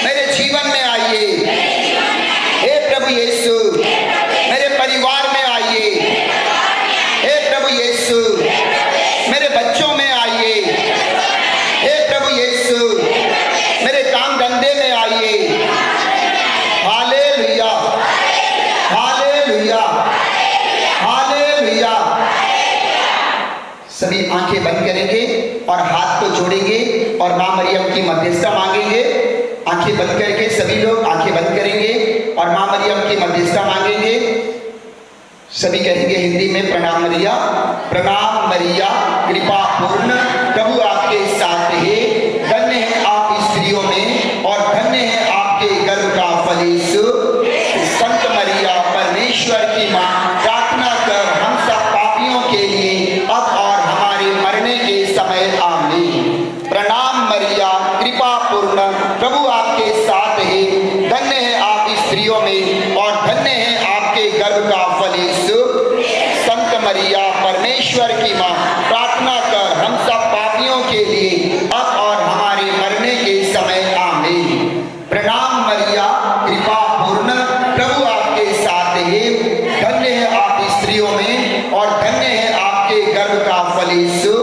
मेरे जीवन में आइए। हे प्रभु यीशु मेरे परिवार में आइए। हे प्रभु यीशु मेरे बच्चों में आइए। हे प्रभु यीशु मेरे काम धंधे में आइए। Hallelujah, hallelujah, hallelujah. सभी आंखें बंद करेंगे और हाथ को जोड़ेंगे और मां मरियम की मध्यस्थता मांगेंगे। आंखें बंद करके सभी लोग आंखें बंद करेंगे और मां मरियम की मध्यस्थता मांगेंगे। सभी कहेंगे हिंदी में, प्रणाम मरिया, प्रणाम मरिया, कृपा पूर्ण, प्रभु आपके साथ है, धन्य है आप स्त्रियों में और धन्य है आपके गर्भ का फल यीशु। संत मरिया परमेश्वर की मां, प्रार्थना कर हम सब पापियों के लिए अब और हमारे मरने के समय आमीन। प्रणाम मरिया, कृपा पूर्ण, प्रभु आपके साथ है, धन्य है आप स्त्रियों में और धन्य है आपके गर्भ का फल यीशु। संत मरिया परमेश्वर की मां, प्रार्थना कर हम सब पापियों के लिए अब और हमारे मरने के समय आमीन। प्रणाम मरिया, कृपा पूर्ण, प्रभु आपके साथ है, धन्य है आप स्त्रियों में और धन्य है आपके गर्भ का फल यीशु।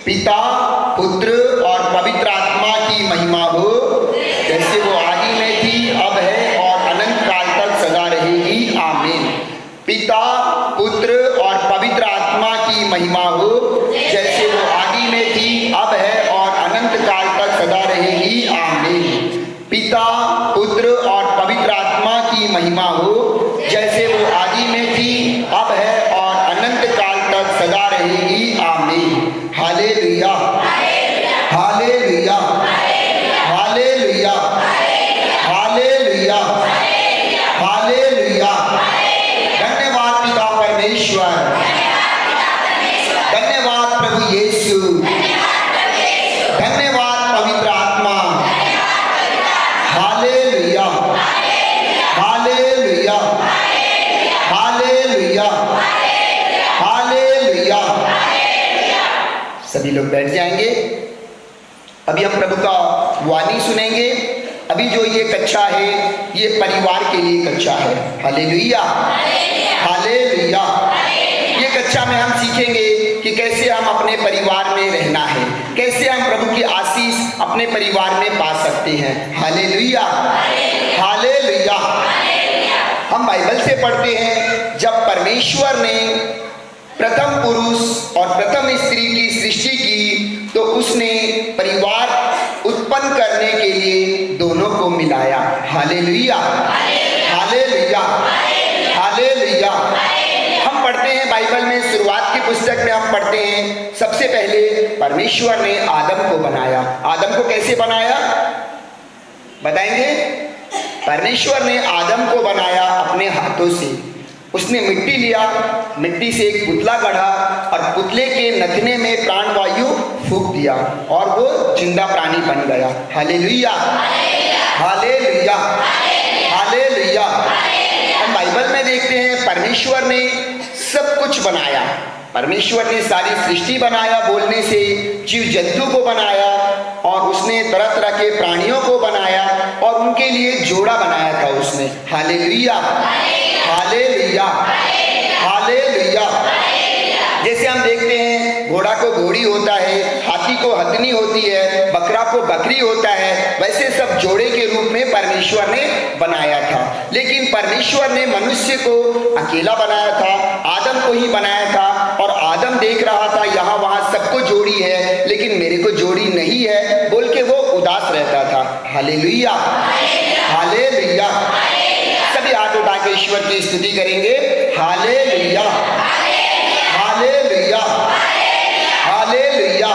पिता, पुत्र और पवित्र आत्मा की महिमा हो, जैसे वो आदि में थी, अब है और अनंत काल तक सदा रहेगी आमीन। पिता, पुत्र और पवित्र आत्मा की महिमा हो, जैसे वो आदि में थी, अब है और अनंत काल तक सदा रहेगी आमीन। पिता, पुत्र और पवित्र आत्मा की महिमा हो, जैसे वो आदि में थी, अब है और अनंत काल तक सदा रहेगी आमीन। Hallelujah, hallelujah, hallelujah, hallelujah, hallelujah. धन्यवाद पिता परमेश्वर, धन्यवाद प्रभु यीशु, धन्यवाद पवित्र आत्मा। Hallelujah, hallelujah, hallelujah, hallelujah. सभी लोग बैठ जाएंगे। अभी हम प्रभु का वाणी सुनेंगे। अभी जो ये कक्षा है ये परिवार के लिए कक्षा है। Hallelujah, hallelujah. ये कक्षा में हम सीखेंगे कि कैसे हम अपने परिवार में रहना है, कैसे हम प्रभु की आशीष अपने परिवार में पा सकते हैं। Hallelujah, hallelujah. हम बाइबल से पढ़ते हैं, जब परमेश्वर ने प्रथम पुरुष और प्रथम स्त्री की सृष्टि की तो उसने परिवार उत्पन्न करने के लिए दोनों को मिलाया। Hallelujah, hallelujah, hallelujah. हम पढ़ते हैं बाइबल में, शुरुआत की पुस्तक में हम पढ़ते हैं, सबसे पहले परमेश्वर ने आदम को बनाया। आदम को कैसे बनाया बताएंगे? परमेश्वर ने आदम को बनाया अपने हाथों से। उसने मिट्टी लिया, मिट्टी से एक पुतला गढ़ा और पुतले के नथने में प्राणवायु फूंक दिया और वो जिंदा प्राणी बन गया। Hallelujah, hallelujah, hallelujah. हम बाइबल में देखते हैं परमेश्वर ने सब कुछ बनाया। परमेश्वर ने सारी सृष्टि बनाया, बोलने से जीव जंतु को बनाया और उसने तरह तरह के प्राणियों को बनाया और उनके लिए जोड़ा बनाया था उसने। Hallelujah, hallelujah, hallelujah. जैसे हम देखते हैं घोड़ा को घोड़ी होता है, हाथी को हथनी होती है, बकरा को बकरी होता है, वैसे सब जोड़े के रूप में परमेश्वर ने बनाया था। लेकिन परमेश्वर ने मनुष्य को अकेला बनाया था, आदम को ही बनाया था और आदम देख रहा था यहाँ वहाँ सबको जोड़ी है लेकिन मेरे को जोड़ी नहीं है बोल के वो उदास रहता था। Hallelujah, hallelujah. सभी हाथ उठा के ईश्वर की स्तुति करेंगे। Hallelujah, hallelujah, hallelujah.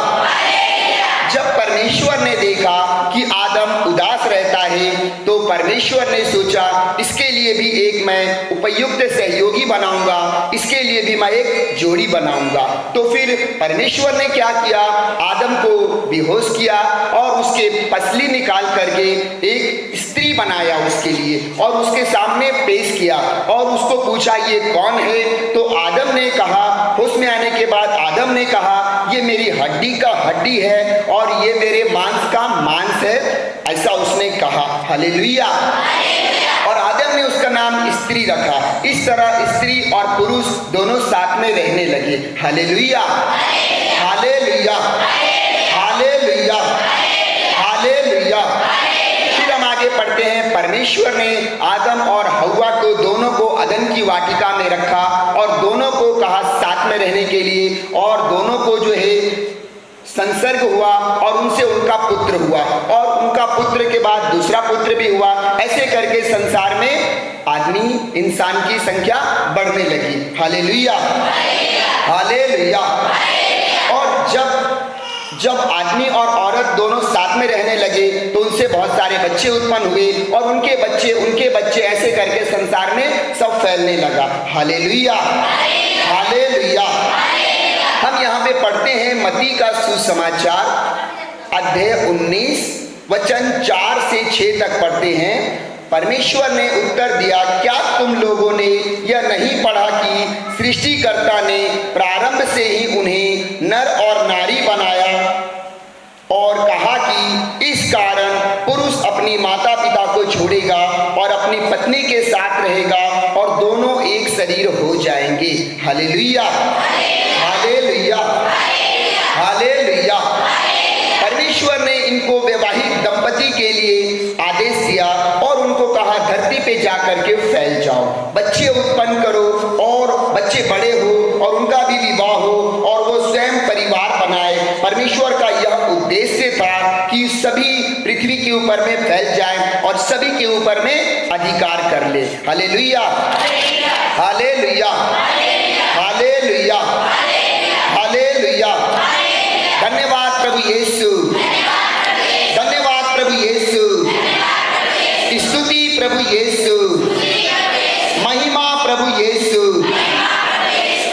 जब परमेश्वर ने देखा कि आदम उदास रहता है तो परमेश्वर ने सोचा इसके लिए लिए भी एक मैं उपयुक्त सहयोगी बनाऊंगा, इसके लिए भी मैं एक जोड़ी बनाऊंगा। तो फिर परमेश्वर ने क्या किया, आदम को बेहोश किया और उसके पसली निकाल करके एक स्त्री बनाया उसके लिए और उसके सामने पेश किया और उसको पूछा ये कौन है। तो आदम ने कहा, होश में आने के बाद आदम ने कहा ये मेरी हड्डी का हड्डी है और ये मेरे मांस का मांस है, ऐसा उसने कहा। हालेलुया। और आदम ने उसका नाम स्त्री रखा। इस तरह स्त्री और पुरुष दोनों साथ में रहने लगे। Hallelujah, hallelujah, hallelujah, hallelujah. फिर हम आगे पढ़ते हैं, परमेश्वर ने आदम और हव्वा को दोनों को अदन की वाटिका में रखा और दोनों को कहा साथ में रहने के लिए, और दोनों को जो है संसर्ग हुआ और उनसे उनका पुत्र हुआ और उनका पुत्र के बाद दूसरा पुत्र भी हुआ। ऐसे करके संसार में आदमी इंसान की संख्या बढ़ने लगी। Hallelujah, hallelujah. और जब आदमी और औरत दोनों साथ में रहने लगे तो उनसे बहुत सारे बच्चे उत्पन्न हुए और उनके बच्चे ऐसे करके संसार में सब फैलने लगा। Hallelujah, hallelujah. हम यहाँ पे पढ़ते हैं मत्ती का सुसमाचार अध्याय 19 वचन 4 से 6 तक पढ़ते हैं। परमेश्वर ने उत्तर दिया, क्या तुम लोगों ने यह नहीं पढ़ा कि सृष्टिकर्ता ने प्रारंभ से ही उन्हें नर और नारी बनाया और कहा कि इस कारण पुरुष अपनी माता पिता को छोड़ेगा और अपनी पत्नी के साथ रहेगा और दोनों एक शरीर हो जाएंगे। Hallelujah, hallelujah, hallelujah. परमेश्वर ने इनको वैवाहिक दंपति के लिए आदेश दिया और उनको कहा धरती पे जाकर के फैल जाओ, बच्चे उत्पन्न करो और बच्चे बड़े हो और उनका भी विवाह हो और वो स्वयं परिवार बनाए। परमेश्वर का यह उद्देश्य था कि सभी पृथ्वी के ऊपर में फैल जाए और सभी के ऊपर में अधिकार कर ले। Hallelujah, hallelujah, hallelujah, hallelujah. धन्यवाद प्रभु यीशु, धन्यवाद प्रभु यीशु, स्तुति प्रभु यीशु, महिमा प्रभु यीशु,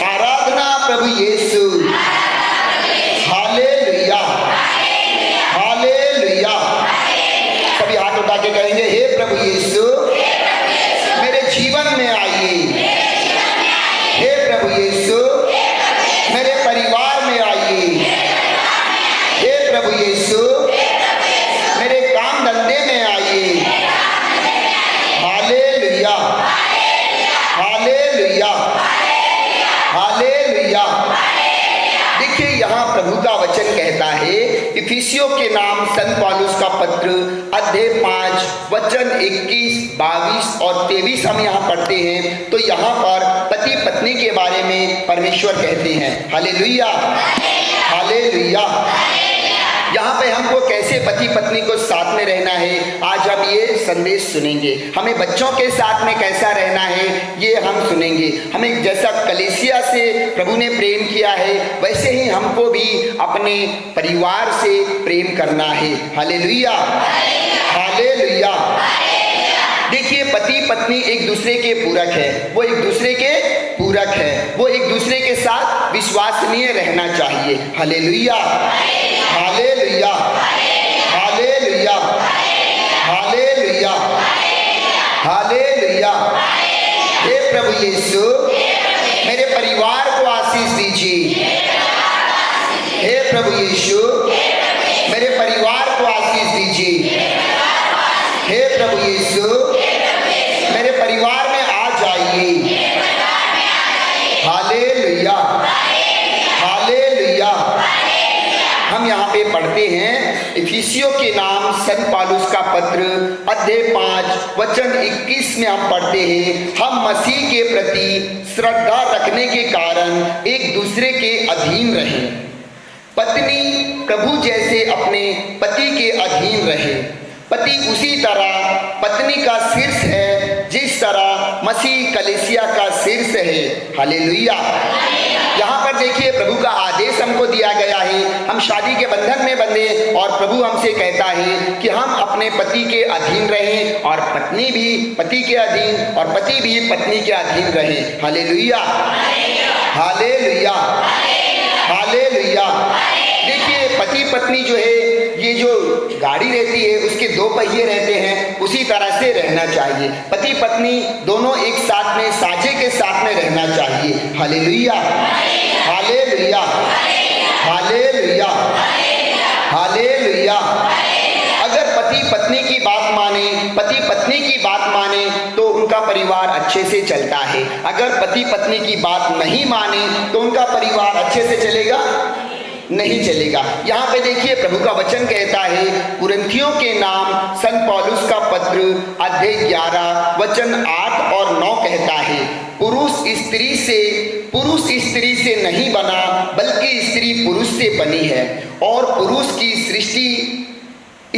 आराधना प्रभु यीशु। Hallelujah, hallelujah. सभी हाथ उठा के कहेंगे, हे प्रभु यीशु मेरे जीवन में आइए, हे प्रभु यीशु मेरे परिवार में आइए, हे प्रभु यीशु मेरे काम धंधे में आइए। Hallelujah, hallelujah, hallelujah. देखिए यहाँ प्रभु का वचन कहता है, इफिसियों के नाम संत पौलुस का पत्र अध्याय 5 वचन 21, 22 और 23 हम यहाँ पढ़ते हैं। तो यहाँ पर पति पत्नी के बारे में परमेश्वर कहते हैं। Hallelujah, hallelujah. यहाँ पे हमको कैसे पति पत्नी को साथ में रहना है, आज हम ये संदेश सुनेंगे। हमें बच्चों के साथ में कैसा रहना है ये हम सुनेंगे। हमें जैसा कलीसिया से प्रभु ने प्रेम किया है वैसे ही हमको भी अपने परिवार से प्रेम करना है। Hallelujah, hallelujah. देखिए पति पत्नी एक दूसरे के पूरक है, वो एक दूसरे के पूरक है, वो एक दूसरे के साथ विश्वसनीय रहना चाहिए। Hallelujah, hallelujah, hallelujah, hallelujah, hallelujah. हे प्रभु यीशु मेरे परिवार को आशीष दीजिए, हे प्रभु यीशु मेरे परिवार को आशीष दीजिए, हे प्रभु यीशु मेरे परिवार में आ जाइए। Hallelujah, hallelujah. हम यहाँ पे पढ़ते हैं इफिसियों के नाम संत पौलुस का पत्र अध्याय 5 वचन 21 में हम पढ़ते हैं, हम मसीह के प्रति श्रद्धा रखने के कारण एक दूसरे के अधीन रहें। पत्नी प्रभु जैसे अपने पति के अधीन रहे। पति उसी तरह पत्नी का शीर्ष है जिस तरह मसीह कलीसिया का शीर्ष है। हालेलुया। यहाँ पर देखिए प्रभु का आदेश हमको दिया गया है, हम शादी के बंधन में बंधे और प्रभु हमसे कहता है कि हम अपने पति के अधीन रहें और पत्नी भी पति के अधीन और पति भी पत्नी के अधीन रहे। Hallelujah, hallelujah, hallelujah. देखिए पति पत्नी जो है, ये जो गाड़ी रहती है उसके दो पहिए रहते हैं, उसी तरह से रहना चाहिए। पति पत्नी दोनों एक साथ में साझे के साथ में रहना चाहिए। Hallelujah, hallelujah, hallelujah, hallelujah. अगर पति पत्नी की बात माने, पति पत्नी की बात माने तो उनका परिवार अच्छे से चलता है। अगर पति पत्नी की बात नहीं माने तो उनका परिवार अच्छे से चलेगा नहीं चलेगा। यहाँ पे देखिए प्रभु का वचन कहता है, कुरिन्थियों के नाम संत पौलुस का पत्र अध्याय 11 वचन 8 और 9 कहता है, पुरुष स्त्री से नहीं बना बल्कि स्त्री पुरुष से बनी है, और पुरुष की सृष्टि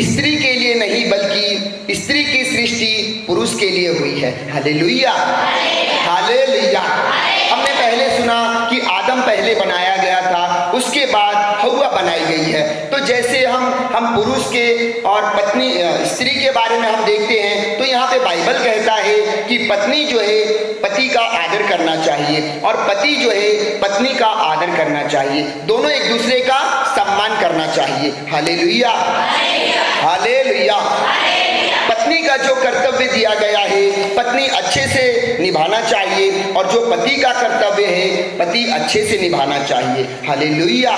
स्त्री के लिए नहीं बल्कि स्त्री की सृष्टि पुरुष के लिए हुई है। Hallelujah, hallelujah. हमने पहले सुना कि आदम पहले बनाया गया था, उसके बाद हव्वा बनाई गई है। तो जैसे हम पुरुष के और पत्नी स्त्री के बारे में हम देखते हैं तो यहाँ पे बाइबल कहता है कि पत्नी जो है पति का आदर करना चाहिए और पति जो है पत्नी का आदर करना चाहिए, दोनों एक दूसरे का सम्मान करना चाहिए। Hallelujah, hallelujah. पत्नी का जो कर्तव्य दिया गया है पत्नी अच्छे से निभाना चाहिए, और जो पति का कर्तव्य है पति अच्छे से निभाना चाहिए। हालेलुया।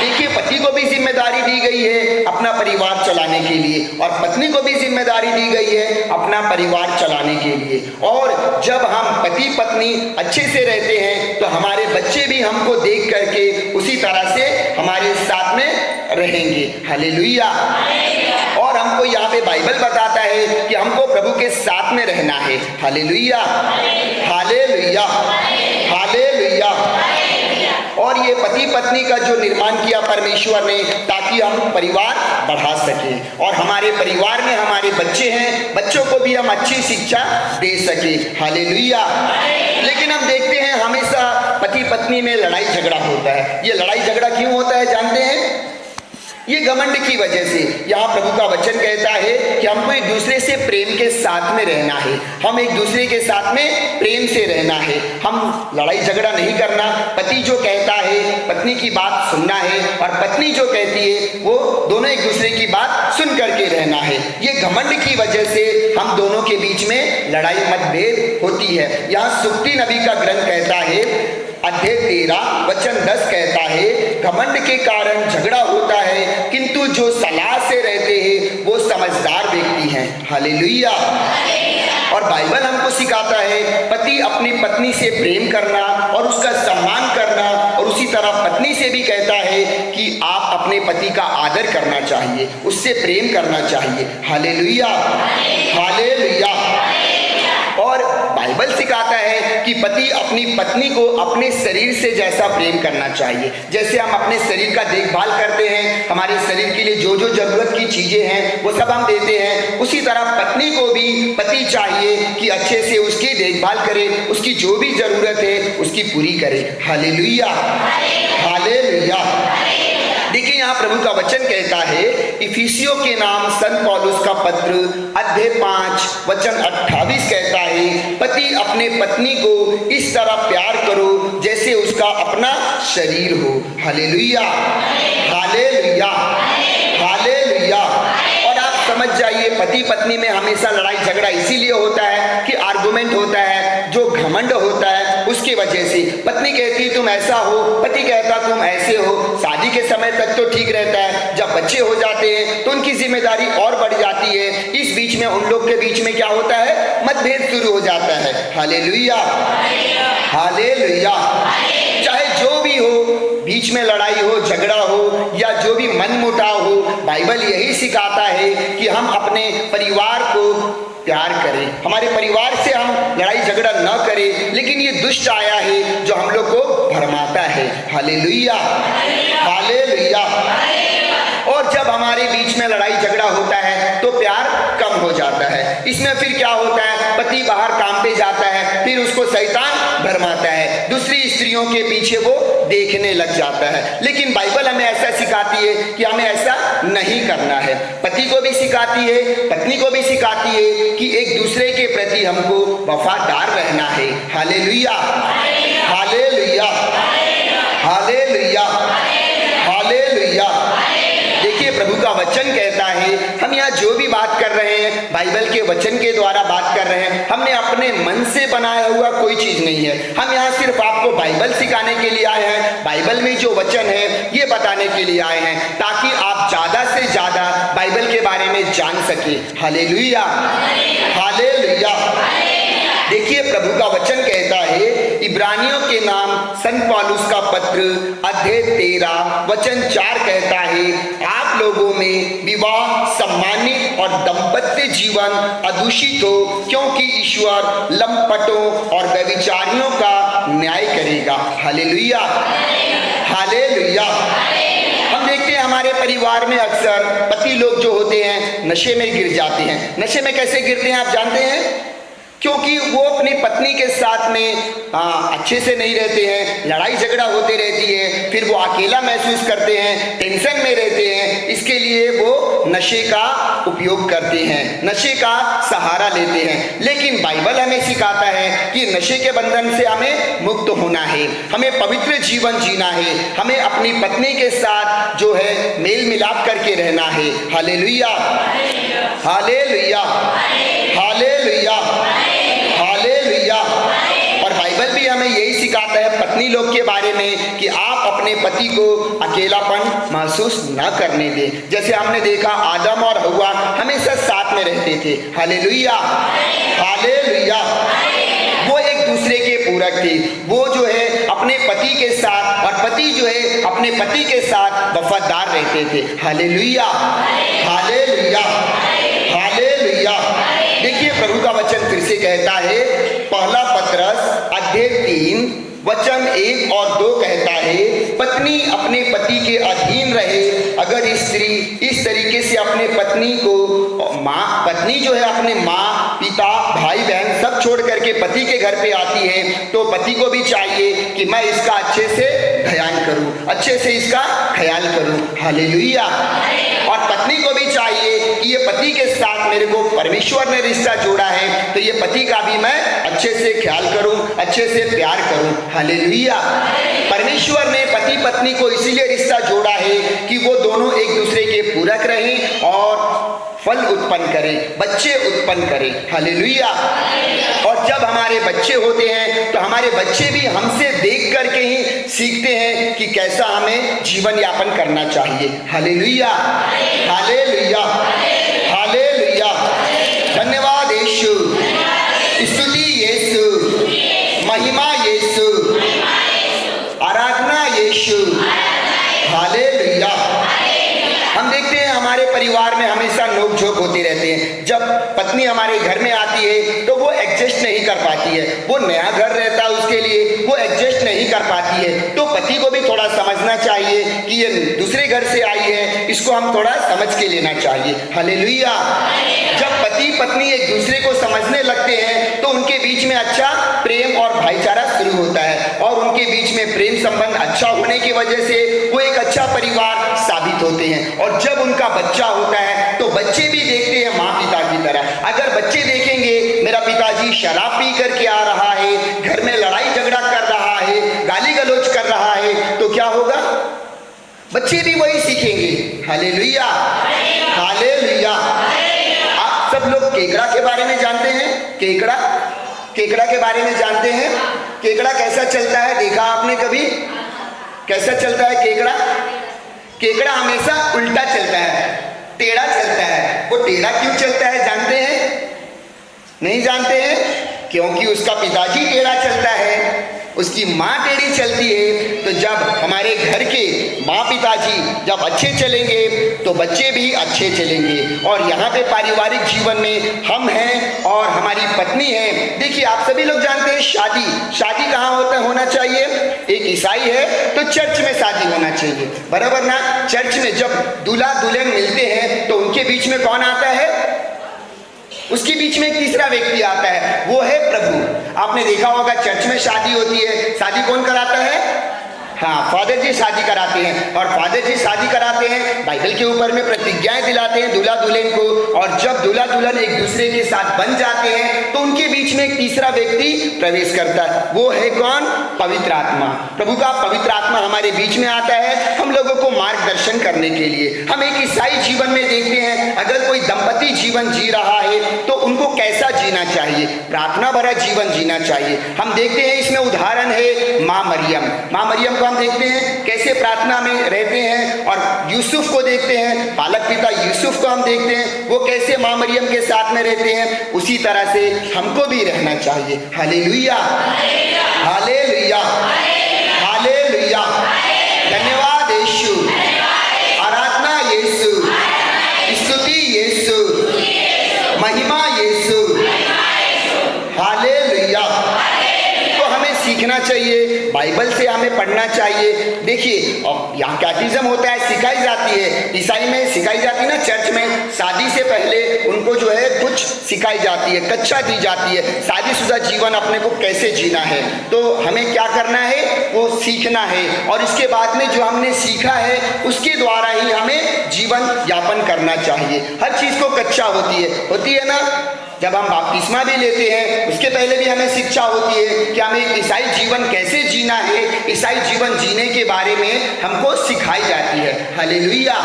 देखिए पति को भी जिम्मेदारी दी गई है अपना परिवार चलाने के लिए, और पत्नी को भी जिम्मेदारी दी गई है अपना परिवार चलाने के लिए। और जब हम पति पत्नी अच्छे से रहते हैं तो हमारे बच्चे भी हमको देख करके उसी तरह से हमारे साथ में रहेंगे। हालेलुया। और हमको यहाँ पे बाइबल बताता है कि हमको प्रभु के साथ में रहना है। Hallelujah, hallelujah, hallelujah. और ये पति पत्नी का जो निर्माण किया परमेश्वर ने ताकि हम परिवार बढ़ा सके, और हमारे परिवार में हमारे बच्चे हैं, बच्चों को भी हम अच्छी शिक्षा दे सके। हालेलुया। लेकिन हम देखते हैं हमेशा पति पत्नी में लड़ाई झगड़ा होता है। ये लड़ाई झगड़ा क्यों होता है जानते हैं? ये घमंड की वजह से। यहाँ प्रभु का वचन कहता है कि हमको एक दूसरे से प्रेम के साथ में रहना है, हम एक दूसरे के साथ में प्रेम से रहना है, हम लड़ाई झगड़ा नहीं करना। पति जो कहता है पत्नी की बात सुनना है, और पत्नी जो कहती है वो दोनों एक दूसरे की बात सुन करके रहना है। ये घमंड की वजह से हम दोनों के बीच में लड़ाई मतभेद होती है। यहाँ सुक्ति नबी का ग्रंथ कहता है अध्याय 13 वचन 10 कहता है, घमंड के कारण झगड़ा होता है किंतु जो सलाह से रहते हैं वो समझदार व्यक्ति हैं। हालेलुया। और बाइबल हमको सिखाता है पति अपनी पत्नी से प्रेम करना और उसका सम्मान करना, और उसी तरह पत्नी से भी कहता है कि आप अपने पति का आदर करना चाहिए, उससे प्रेम करना चाहिए। Hallelujah, hallelujah. और बाइबल सिखाता है कि पति अपनी पत्नी को अपने शरीर से जैसा प्रेम करना चाहिए। जैसे हम अपने शरीर का देखभाल करते हैं, हमारे शरीर के लिए जो जो जरूरत की चीजें हैं वो सब हम देते हैं, उसी तरह पत्नी को भी पति चाहिए कि अच्छे से उसकी देखभाल करे, उसकी जो भी जरूरत है उसकी पूरी करे। Hallelujah, hallelujah. देखिए यहाँ प्रभु का वचन कहता है, इफिसियों के नाम संत पौलुस का पत्र अध्याय 5 वचन 28 कहता है, पति अपने पत्नी को इस तरह प्यार करो जैसे उसका अपना शरीर हो। Hallelujah, hallelujah, hallelujah. और आप समझ जाइए पति पत्नी में हमेशा लड़ाई झगड़ा इसीलिए होता है कि आर्गुमेंट होता है, जो घमंड होता है उसकी वजह से। पत्नी कहती तुम ऐसा हो, पति कहता तुम ऐसे हो। शादी के समय तक तो ठीक रहता है, जब बच्चे हो जाते हैं तो उनकी जिम्मेदारी और बढ़ जाती है। इस बीच में उन लोग के बीच में क्या होता है? मतभेद शुरू हो जाता है। Hallelujah, hallelujah. चाहे जो भी हो, बीच में लड़ाई हो, झगड़ा हो या जो भी मनमुटाव हो, बाइबल यही सिखाता है कि हम अपने परिवार को प्यार करें, हमारे परिवार से हम लड़ाई झगड़ा न करें। लेकिन ये दुष्ट आया है जो हम लोग को भरमाता है। Hallelujah, hallelujah. और जब हमारे बीच में लड़ाई झगड़ा होता है तो प्यार कम हो जाता है। इसमें फिर क्या होता है, पति बाहर काम पे जाता है, फिर उसको शैतान भरमाता है, दूसरी स्त्रियों के पीछे वो देखने लग जाता है। लेकिन बाइबल हमें ऐसा सिखाती है कि हमें ऐसा नहीं करना है। पति को भी सिखाती है, पत्नी को भी सिखाती है कि एक दूसरे के प्रति हमको वफादार रहना है। Hallelujah, hallelujah, hallelujah, hallelujah. देखिए प्रभु का वचन कहता है, हम यहाँ जो भी बात कर रहे हैं बाइबल के वचन के द्वारा बात कर रहे हैं, हमने अपने मन से बनाया हुआ कोई चीज नहीं है। हम यहाँ सिर्फ आपको बाइबल सिखाने के लिए आए हैं, बाइबल में जो वचन है ये बताने के लिए आए हैं, ताकि आप ज्यादा से ज्यादा बाइबल के बारे में जान सके। Hallelujah, hallelujah. देखिए प्रभु का वचन कहता है, इब्रानियों के नाम संत पौलुस का पत्र अध्याय 13 वचन 4 कहता है, आप लोगों में विवाह सम्मानित और दाम्पत्य जीवन अदूषित हो, क्योंकि ईश्वर लंपटों और व्यभिचारियों का न्याय करेगा। Hallelujah, hallelujah. हम देखते हैं हमारे परिवार में अक्सर पति लोग जो होते हैं नशे में गिर जाते हैं। नशे में कैसे गिरते हैं आप जानते हैं? क्योंकि वो अपनी पत्नी के साथ में अच्छे से नहीं रहते हैं, लड़ाई झगड़ा होते रहती है, फिर वो अकेला महसूस करते हैं, टेंशन में रहते हैं, इसके लिए वो नशे का उपयोग करते हैं, नशे का सहारा लेते हैं। लेकिन बाइबल हमें सिखाता है कि नशे के बंधन से हमें मुक्त होना है, हमें पवित्र जीवन जीना है, हमें अपनी पत्नी के साथ जो है मेल मिलाप करके रहना है। Hallelujah, hallelujah, hallelujah, hallelujah. और बाइबल भी हमें यही सिखाता है पत्नी लोग के बारे में कि आप अपने पति को अकेलापन महसूस न करने दें। जैसे हमने देखा आदम और हव्वा हमेशा साथ में रहते थे। Hallelujah, hallelujah. वो एक दूसरे के पूरक थे, वो जो है अपने पति के साथ और पति जो है अपने पति के साथ वफादार रहते थे। Hallelujah, hallelujah, hallelujah. देखिए प्रभु का वचन फिर से कहता है, पहला पत्रस अध्याय 3 वचन 1 और 2 कहता है, पत्नी अपने पति के अधीन रहे। अगर स्त्री इस तरीके से अपने पत्नी को पत्नी जो है अपने माँ पिता भाई बहन सब छोड़ करके पति के घर पे आती है, तो पति को भी चाहिए कि मैं इसका अच्छे से ध्यान करूं, अच्छे से इसका ख्याल करूं। हालेलुया। और पत्नी को भी चाहिए कि ये पति के साथ मेरे को परमेश्वर ने रिश्ता जोड़ा है, तो ये पति का भी मैं अच्छे से ख्याल करूं, अच्छे से प्यार करूं। हालेलुया। परमेश्वर ने पति पत्नी को इसीलिए रिश्ता जोड़ा है कि वो दोनों एक दूसरे के पूरक रहें और फल उत्पन्न करें, बच्चे उत्पन्न करें। हालेलुया। और जब हमारे बच्चे होते हैं तो हमारे बच्चे भी हमसे देख करके ही सीखते हैं कि कैसा हमें जीवन यापन करना चाहिए। Hallelujah, hallelujah, hallelujah. धन्यवाद यीशु, स्तुति यीशु, महिमा यीशु, आराधना यीशु। हालेलुया। हम देखते हैं हमारे परिवार में हमेशा नोक झोंक होती रहती है। जब पत्नी हमारे घर में आती है तो वो एडजस्ट नहीं कर पाती है, वो नया घर रहता है उसके लिए वो एडजस्ट नहीं कर पाती है, तो पति को भी थोड़ा समझना चाहिए कि ये दूसरे घर से आई है, इसको हम थोड़ा समझ के लेना चाहिए। हालेलुया। जब पति पत्नी एक दूसरे को समझने लगते हैं तो उनके बीच में अच्छा प्रेम और भाईचारा शुरू होता है, और उनके बीच में प्रेम संबंध अच्छा होने की वजह से वो एक अच्छा परिवार साबित होते हैं। और जब उनका बच्चा होता है तो बच्चे भी देखते हैं माँ पिता की तरह। अगर बच्चे देखेंगे मेरा पिताजी शराब पी करके आ रहा है, घर में लड़ाई झगड़ा कर रहा है, गाली गलौज कर रहा है, तो क्या होगा? बच्चे भी वही सीखेंगे। Hallelujah, hallelujah. आप सब लोग केकड़ा के बारे में जानते हैं? केकड़ा, केकड़ा के बारे में जानते हैं? केकड़ा कैसा चलता है, देखा आपने कभी? कैसा चलता है केकड़ा? केकड़ा हमेशा उल्टा चलता है, टेढ़ा चलता है। वो टेढ़ा क्यों चलता है जानते हैं? नहीं जानते हैं? क्योंकि उसका पिताजी टेढ़ा चलता है, उसकी माँ टेढ़ी चलती है। तो जब हमारे घर के माँ पिताजी जब अच्छे चलेंगे तो बच्चे भी अच्छे चलेंगे। और यहाँ पे पारिवारिक जीवन में हम हैं और हमारी पत्नी है। देखिए आप सभी लोग जानते हैं शादी कहाँ होना चाहिए? एक ईसाई है तो चर्च में शादी होना चाहिए, बराबर ना। चर्च में जब दूल्हा दुल्हन मिलते हैं तो उनके बीच में कौन आता है? उसके बीच में एक तीसरा व्यक्ति आता है, वो है प्रभु। आपने देखा होगा चर्च में शादी होती है, शादी कौन कराता है? हाँ, फादर जी शादी कराते हैं। और फादर जी शादी कराते हैं, बाइबल के ऊपर में प्रतिज्ञाएं दिलाते हैं दूल्हा दुल्हन को। और जब दूल्हा दुल्हन एक दूसरे के साथ बन जाते हैं तो उनके बीच में एक तीसरा व्यक्ति प्रवेश करता है, वो है कौन? पवित्र आत्मा। प्रभु का पवित्र आत्मा हमारे बीच में आता है हम लोगों को मार्गदर्शन करने के लिए। हम एक ईसाई जीवन में देखते हैं, अगर कोई दंपति जीवन जी रहा है तो उनको कैसा जीना चाहिए? प्रार्थना भरा जीवन जीना चाहिए। हम देखते हैं इसमें उदाहरण है माँ मरियम। माँ मरियम को हम देखते हैं कैसे प्रार्थना में रहते हैं, और यूसुफ को देखते हैं, बालक पिता यूसुफ को हम देखते हैं वो कैसे माँ मरियम के साथ में रहते हैं। उसी तरह से हमको भी रहना चाहिए। Hallelujah, hallelujah, hallelujah. धन्यवाद यीशु, आराधना यीशु, स्तुति यीशु, महिमा यीशु। हालेलुया। तो हमें सीखना चाहिए, बाइबल से हमें पढ़ना चाहिए। देखिए यहाँ कैटिज्म होता है, सिखाई जाती है, ईसाई में सिखाई जाती है ना, चर्च में शादी से पहले उनको जो है कुछ सिखाई जाती है, कक्षा दी जाती है, शादीशुदा जीवन अपने को कैसे जीना है। तो हमें क्या करना है? वो सीखना है, और इसके बाद में जो हमने सीखा है उसके द्वारा ही हमें जीवन यापन करना चाहिए। हर चीज़ को कक्षा होती है ना। जब हम बपतिस्मा भी लेते हैं उसके पहले भी हमें शिक्षा होती है कि हमें एक ईसाई जीवन कैसे जीना है। ईसाई जीवन जीने के बारे में हमको सिखाई जाती है। हालेलुया।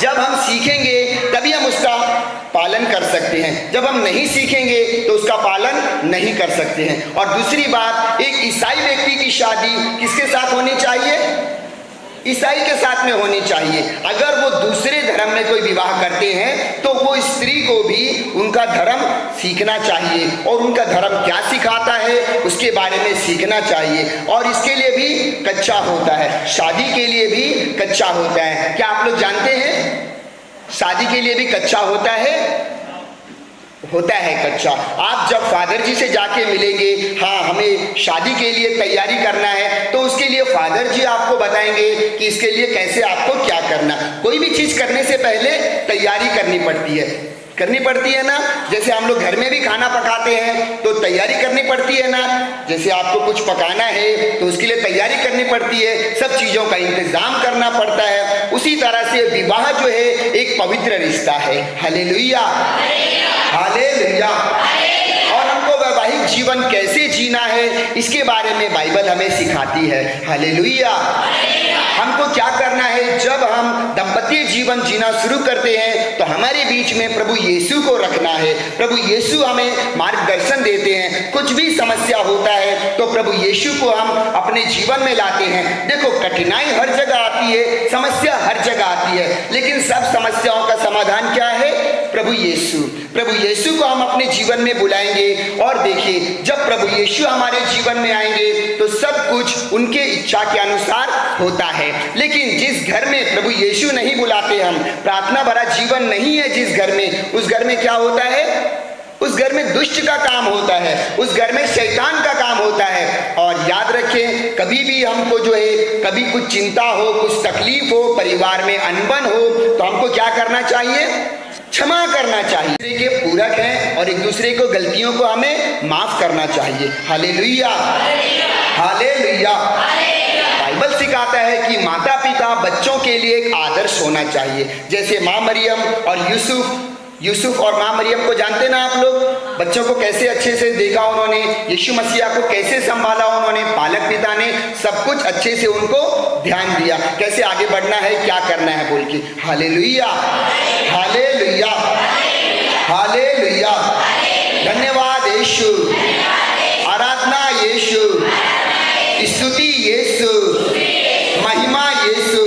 जब हम सीखेंगे तभी हम उसका पालन कर सकते हैं, जब हम नहीं सीखेंगे तो उसका पालन नहीं कर सकते हैं। और दूसरी बात, एक ईसाई व्यक्ति की शादी किसके साथ होनी चाहिए? ईसाई के साथ में होनी चाहिए। अगर वो दूसरे धर्म में कोई विवाह करते हैं तो वो स्त्री को भी उनका धर्म सीखना चाहिए, और उनका धर्म क्या सिखाता है उसके बारे में सीखना चाहिए। और इसके लिए भी कच्चा होता है, शादी के लिए भी कच्चा होता है। क्या आप लोग जानते हैं शादी के लिए भी कच्चा होता है? होता है कच्चा। आप जब फादर जी से जाके मिलेंगे, हाँ हमें शादी के लिए तैयारी करना है, तो उसके लिए फादर जी आपको बताएंगे कि इसके लिए कैसे आपको क्या करना। कोई भी चीज़ करने से पहले तैयारी करनी पड़ती है ना। जैसे हम लोग घर में भी खाना पकाते हैं तो तैयारी करनी पड़ती है ना। जैसे आपको कुछ पकाना है तो उसके लिए तैयारी करनी पड़ती है, सब चीज़ों का इंतजाम करना पड़ता है। उसी तरह से विवाह जो है एक पवित्र रिश्ता है। Hallelujah, hallelujah. और हमको वैवाहिक जीवन कैसे जीना है इसके बारे में बाइबल हमें सिखाती है। हालेलुया। हमको क्या करना है? जब हम दंपतीय जीवन जीना शुरू करते हैं तो हमारे बीच में प्रभु यीशु को रखना है। प्रभु यीशु हमें मार्गदर्शन देते हैं। कुछ भी समस्या होता है तो प्रभु यीशु को हम अपने जीवन में लाते हैं। देखो कठिनाई हर जगह आती है, समस्या हर जगह आती है, लेकिन सब समस्याओं का समाधान क्या है? प्रभु यीशु। प्रभु यीशु को हम अपने जीवन में बुलाएंगे। और देखिए जब प्रभु यीशु हमारे जीवन में आएंगे तो सब कुछ उनके इच्छा के अनुसार होता है। लेकिन जिस घर में प्रभु यीशु नहीं बुलाते, हम प्रार्थना भरा जीवन नहीं है जिस घर में, उस घर में क्या होता है? उस घर में दुष्ट का काम होता है, उस घर में शैतान का काम होता है। और याद रखें, कभी भी हमको जो है कभी कुछ चिंता हो, कुछ तकलीफ हो, परिवार में अनबन हो, तो हमको क्या करना चाहिए? क्षमा करना चाहिए। एक दूसरे के पूरक हैं और एक दूसरे को गलतियों को हमें माफ करना चाहिए। Hallelujah, hallelujah. बाइबल सिखाता है कि माता पिता बच्चों के लिए एक आदर्श होना चाहिए। जैसे माँ मरियम और यूसुफ और माँ मरियम को जानते ना आप लोग, बच्चों को कैसे अच्छे से देखा उन्होंने, यीशु मसीहा को कैसे संभाला उन्होंने, पालक पिता ने सब कुछ अच्छे से उनको ध्यान दिया, कैसे आगे बढ़ना है, क्या करना है बोल के। Hallelujah, hallelujah, hallelujah. धन्यवाद यीशु, आराधना यीशु, स्तुति यीशु, महिमा यीशु।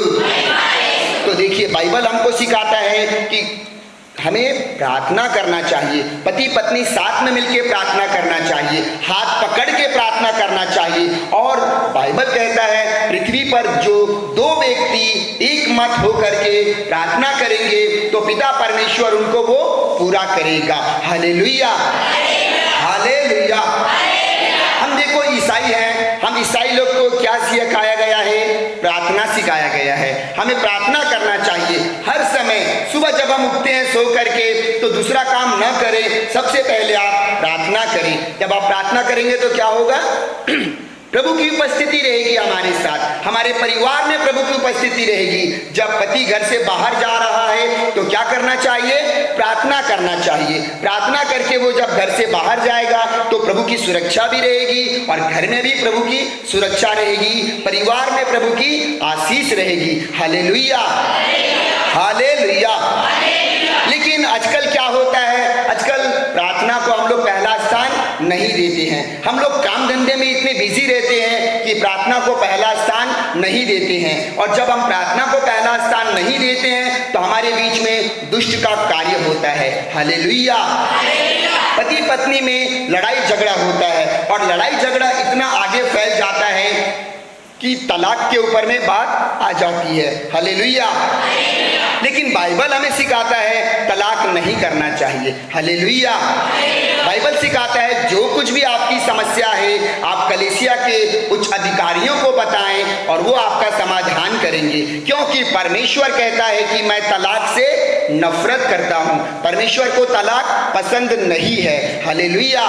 तो देखिए बाइबल हमको सिखाता है कि हमें प्रार्थना करना चाहिए, पति पत्नी साथ में मिलकर प्रार्थना करना चाहिए, हाथ पकड़ के प्रार्थना करना चाहिए। और बाइबल कहता है पृथ्वी पर जो दो व्यक्ति एक मत होकर के प्रार्थना करेंगे तो पिता परमेश्वर उनको वो पूरा करेगा। Hallelujah, hallelujah. हम देखो ईसाई हैं, हम ईसाई लोग को हमें प्रार्थना करना चाहिए हर समय। सुबह जब हम उठते हैं सो करके तो दूसरा काम न करें, सबसे पहले आप प्रार्थना करें। जब आप प्रार्थना करेंगे तो क्या होगा? प्रभु की उपस्थिति रहेगी हमारे साथ, हमारे परिवार में प्रभु की उपस्थिति रहेगी। जब पति घर से बाहर जा रहा है तो क्या करना चाहिए? प्रार्थना करना चाहिए। प्रार्थना करके वो जब घर से बाहर जाएगा तो प्रभु की सुरक्षा भी रहेगी और घर में भी प्रभु की सुरक्षा रहेगी, परिवार में प्रभु की आशीष रहेगी। Hallelujah, hallelujah. लेकिन आजकल क्या होता है? आजकल प्रार्थना को हम लोग पहला स्थान नहीं देते हैं। हम लोग काम धंधे में इतने बिजी रहते हैं कि प्रार्थना को पहला स्थान नहीं देते हैं। और जब हम प्रार्थना को पहला स्थान नहीं देते हैं तो हमारे बीच में दुष्ट का कार्य होता है। हालेलुया। पति पत्नी में लड़ाई झगड़ा होता है और लड़ाई झगड़ा इतना आगे फैल जाता है कि तलाक के ऊपर में बात आ जाती है। हालेलुया। लेकिन बाइबल हमें सिखाता है तलाक नहीं करना चाहिए। हालेलुया। बाइबल सिखाता है जो कुछ भी आपकी समस्या है आप कलीसिया के उच्च अधिकारियों को बताएं और वो आपका समाधान करेंगे, क्योंकि परमेश्वर कहता है कि मैं तलाक से नफरत करता हूं। परमेश्वर को तलाक पसंद नहीं है। हालेलुया।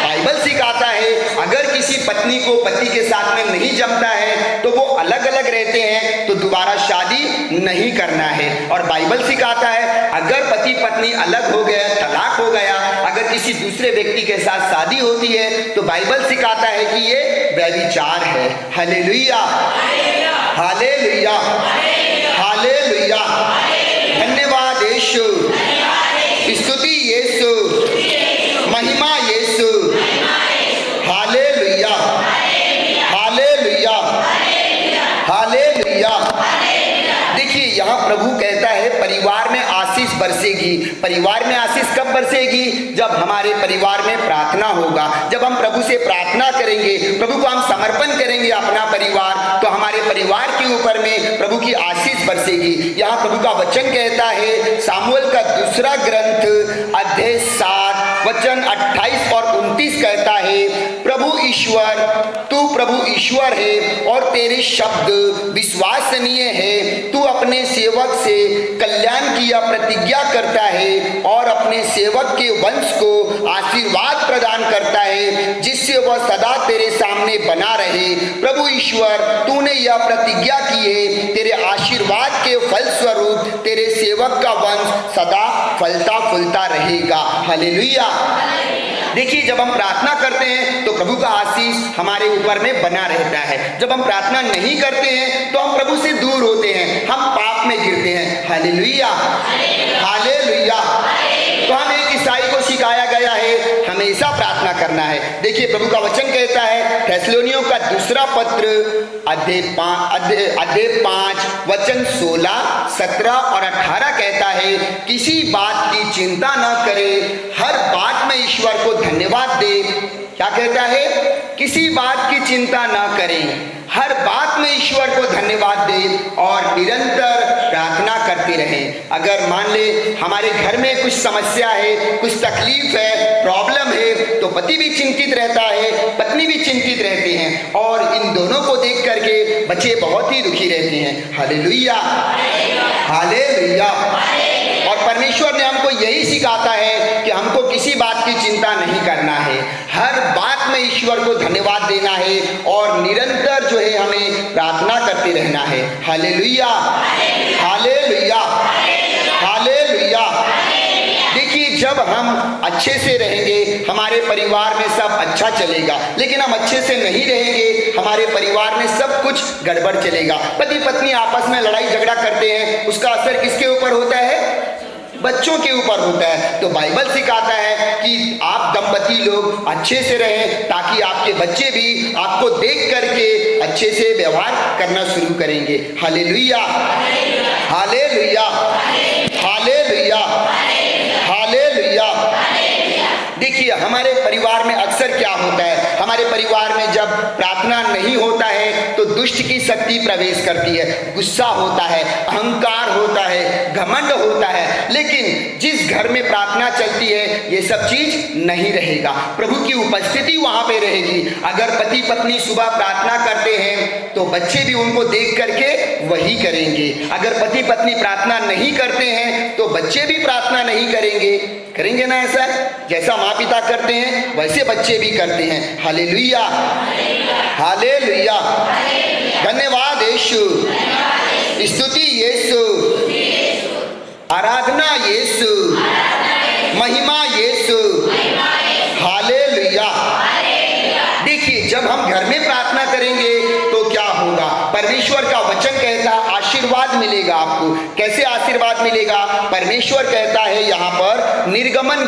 बाइबल सिखाता है अगर किसी पत्नी को पति के साथ में नहीं जमता है तो वो अलग अलग रहते हैं तो दोबारा शादी नहीं करना है। और बाइबल सिखाता है अगर पति पत्नी अलग हो गया, तलाक हो गया, अगर किसी दूसरे व्यक्ति के साथ शादी होती है तो बाइबल सिखाता है कि ये व्यभिचार है। Hallelujah, hallelujah, hallelujah. धन्यवाद यीशु, स्तुति यीशु, महिमा यीशु। Hallelujah, hallelujah, hallelujah. देखिए यहाँ प्रभु कहता है परिवार में आशीष बरसेगी। परिवार में आशीष कब बरसेगी? जब हमारे परिवार में प्रार्थना होगा। जब हम प्रभु से प्रार्थना करेंगे, प्रभु को हम समर्पण करेंगे अपना परिवार, तो हमारे परिवार के ऊपर में प्रभु की आशीष बरसेगी। यहाँ प्रभु का वचन कहता है सामुएल का दूसरा ग्रंथ अध्याय 7 वचन 28 और 29 कहता है प्रभु ईश्वर, तू प्रभु ईश्वर है और तेरे शब्द विश्वसनीय है। तू अपने सेवक से कल्याण की प्रतिज्ञा करता है और अपने सेवक के वंश को आशीर्वाद प्रदान करता है जिससे वह सदा तेरे सामने बना रहे। प्रभु ईश्वर, तूने यह प्रतिज्ञा की है, तेरे आशीर्वाद के फलस्वरूप तेरे सेवक का वंश सदा फलता फूलता रहेगा। हालेलुया। देखिए जब हम प्रार्थना करते हैं तो प्रभु का आशीष हमारे ऊपर में बना रहता है। जब हम प्रार्थना नहीं करते हैं तो हम प्रभु से दूर होते हैं, हम पाप में गिरते हैं। Hallelujah, hallelujah. तो हम एक ईसाई को सिखाया गया है हमेशा प्रार्थना करना है। देखिए प्रभु का वचन कहता है थेसलोनियों का दूसरा पत्र अध्याय 5 वचन 16, 17 और 18 कहता है किसी बात की चिंता न करे, हर बात में ईश्वर को धन्यवाद दे। क्या कहता है? किसी बात की चिंता न करें, हर बात में ईश्वर को धन्यवाद दे और निरंतर प्रार्थना करते रहें। अगर मान ले हमारे घर में कुछ समस्या है, कुछ तकलीफ है, प्रॉब्लम है, तो पति भी चिंतित रहता है, पत्नी भी चिंतित रहते हैं और इन दोनों को देख करके बच्चे बहुत ही दुखी रहते हैं। Hallelujah, hallelujah. और परमेश्वर ने हमको यही सिखाता है कि हमको किसी बात की चिंता नहीं करना है, हर बात में ईश्वर को धन्यवाद देना है और निरंतर जो है हमें प्रार्थना करते रहना है। Hallelujah, hallelujah, hallelujah. देखिए जब हम अच्छे से रहेंगे हमारे परिवार में सब अच्छा चलेगा, लेकिन हम अच्छे से नहीं रहेंगे हमारे परिवार में सब कुछ गड़बड़ चलेगा। पति पत्नी आपस में लड़ाई झगड़ा करते हैं, उसका असर किसके ऊपर होता है? बच्चों के ऊपर होता है। तो बाइबल सिखाता है कि आप दंपति लोग अच्छे से रहें ताकि आपके बच्चे भी आपको देख करके अच्छे से व्यवहार करना शुरू करेंगे। Hallelujah, hallelujah, hallelujah, hallelujah. देखिए हमारे परिवार में अक्सर क्या होता है, हमारे परिवार में जब प्रार्थना नहीं होता है तो दुष्ट की शक्ति प्रवेश करती है। गुस्सा होता है, अहंकार होता है, घमंड होता है। लेकिन जिस घर में प्रार्थना चलती है ये सब चीज नहीं रहेगा, प्रभु की उपस्थिति वहां पे रहेगी। अगर पति पत्नी सुबह प्रार्थना करते हैं तो बच्चे भी उनको देख करके वही करेंगे। अगर पति पत्नी प्रार्थना नहीं करते हैं तो बच्चे भी प्रार्थना नहीं करेंगे। करेंगे ना? ऐसा जैसा माँ पिता करते हैं वैसे बच्चे भी करते हैं। हालेलुया, हालेलुया, धन्यवाद यीशु, स्तुति यीशु, आराधना यीशु, महिमा यीशु। हालेलुया। देखिए, जब हम घर में प्रार्थना करेंगे तो क्या होगा? परमेश्वर का वचन कहता आशीर्वाद मिलेगा आपको। कैसे आशीर्वाद मिलेगा? परमेश्वर कहता है यहाँ पर निर्गमन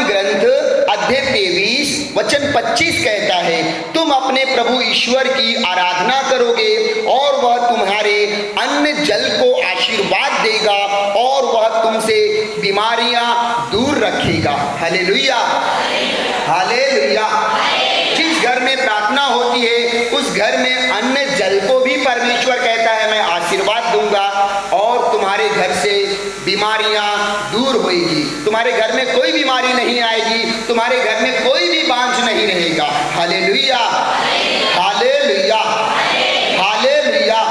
ग्रंथ अध्याय 23 वचन 25 कहता है, तुम अपने प्रभु ईश्वर की आराधना करोगे और वह तुम्हारे अन्न जल को आशीर्वाद देगा और वह तुमसे बीमारियां दूर रखेगा। Hallelujah, hallelujah. जिस घर में प्रार्थना होती है उस घर में अन्न जल को भी परमेश्वर कहता है मैं आशीर्वाद दूंगा और तुम्हारे घर से बीमारियां दूर होगी। तुम्हारे घर में कोई बीमारी नहीं आएगी, तुम्हारे घर में कोई भी बांझ नहीं रहेगा। Hallelujah, hallelujah, hallelujah.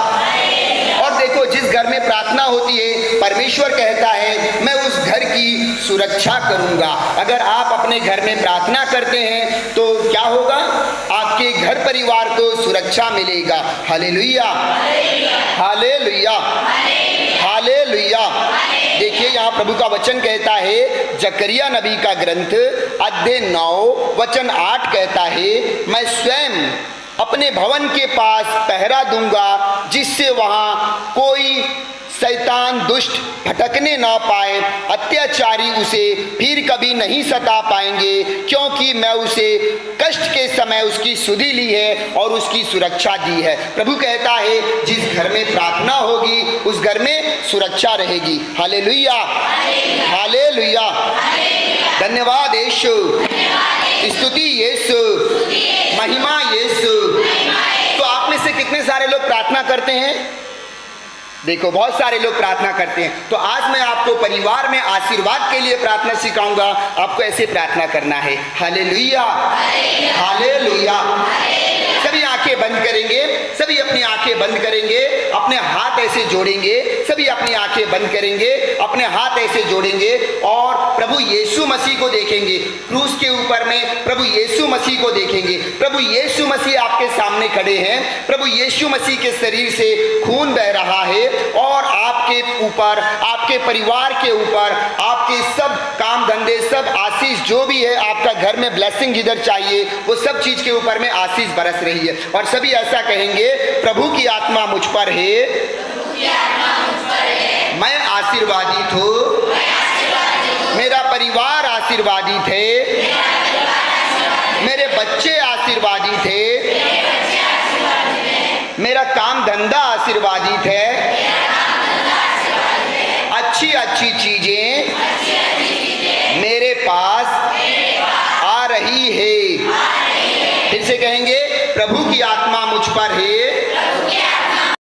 और देखो, जिस घर में प्रार्थना होती है परमेश्वर कहता है मैं उस घर की सुरक्षा करूंगा। अगर आप अपने घर में प्रार्थना करते हैं तो क्या होगा? आपके घर परिवार को सुरक्षा मिलेगा। Hallelujah, hallelujah, hallelujah. देखिए, यहाँ प्रभु का वचन कहता है, जकरिया नबी का ग्रंथ अध्याय 9 वचन 8 कहता है, मैं स्वयं अपने भवन के पास पहरा दूंगा जिससे वहां कोई शैतान दुष्ट भटकने ना पाए, अत्याचारी उसे फिर कभी नहीं सता पाएंगे, क्योंकि मैं उसे कष्ट के समय उसकी सुधि ली है और उसकी सुरक्षा दी है। प्रभु कहता है जिस घर में प्रार्थना होगी उस घर में सुरक्षा रहेगी। हालेलुया, हालेलुया, धन्यवाद यीशु, स्तुति यीशु, महिमा यीशु। तो आप में से कितने सारे लोग प्रार्थना करते हैं? देखो, बहुत सारे लोग प्रार्थना करते हैं। तो आज मैं आपको परिवार में आशीर्वाद के लिए प्रार्थना सिखाऊंगा। आपको ऐसे प्रार्थना करना है। Hallelujah, hallelujah. सभी आंखें बंद करेंगे, सभी अपनी आंखें बंद करेंगे, अपने हाथ ऐसे जोड़ेंगे, सभी अपनी आंखें बंद करेंगे, अपने हाथ ऐसे जोड़ेंगे और प्रभु यीशु मसीह को देखेंगे। क्रूस के ऊपर में प्रभु यीशु मसीह को देखेंगे। प्रभु यीशु मसीह आपके सामने खड़े हैं। प्रभु यीशु मसीह के शरीर से खून बह रहा है और आपके ऊपर, आपके परिवार के ऊपर, आपके सब काम धंधे, सब आशीष जो भी है, आपका घर में ब्लेसिंग जिधर चाहिए वो सब चीज के ऊपर में आशीष बरस रही है। और सभी ऐसा कहेंगे, प्रभु की आत्मा मुझ पर है, मैं आशीर्वादित हूँ, मेरा परिवार आशीर्वादित है, मेरे बच्चे आशीर्वादित है, मेरा काम धंधा आशीर्वादित है, अच्छी अच्छी चीजें मेरे पास आ रही है। फिर से कहेंगे, प्रभु की आत्मा मुझ पर है,